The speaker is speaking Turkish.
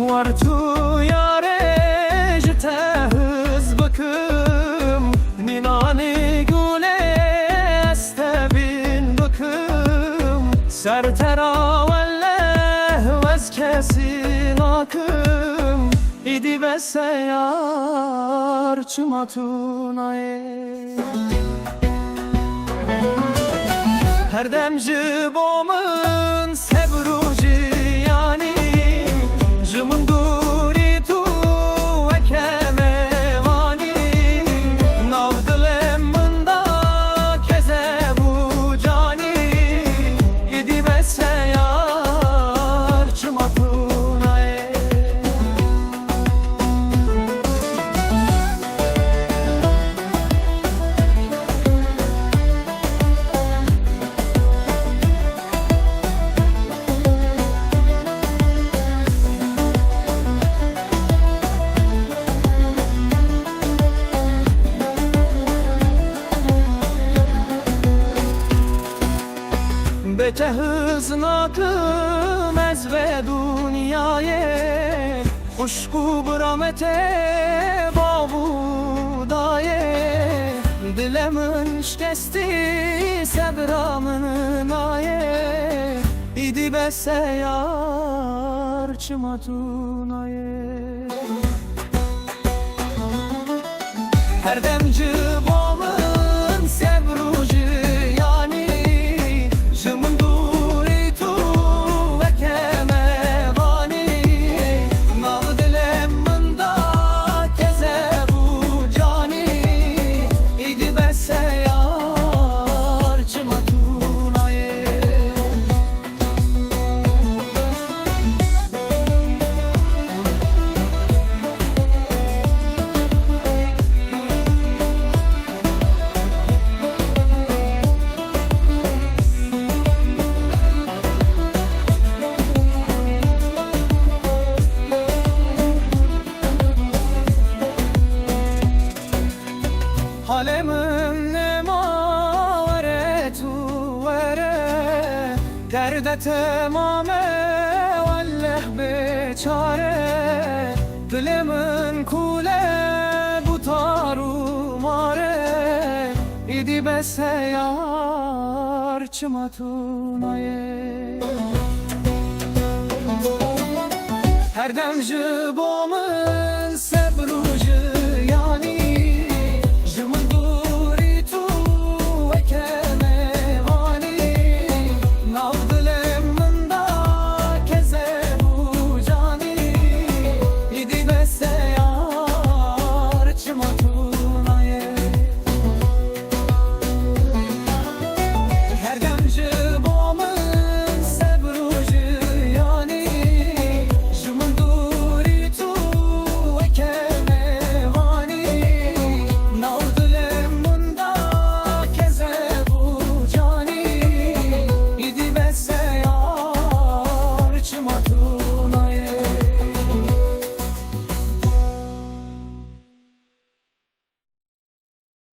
Var tu yare jte hız bakım Ninani gule este bin bakım Sertera velle vez kesin akım İdi ve seyyar çumatunayı Her demci bomın sebruci yani Jımınduri tu ve kemevani Navdılemmında keze bu cani İdi ve seyyar çumatunayı Bete hıznakım ez ve dünyaya Uşku bramete babu daye Dilemin şkesti sebramın aye İdi be seyyar çımatunaye Her demci bomın sebrucu yani Jımınduri tu ve kemevani Navdılemmında keze bu cani İdi be seyyar çımatunaye Halemin nema vere tu vere Derde temame valleh beçare Dilemin kule bu taru mare İdi be seyyar çımatunaye Her demci bomın sebrucu yani Jımınduri tu ve kemevani Navdılemmında keze bu cani İdi be seyyar çımatunaye Her demci bomın sebrucu yani Jımınduri tu ve kemevani Navdılemmında keze bu cani İdi be seyyar çımatunaye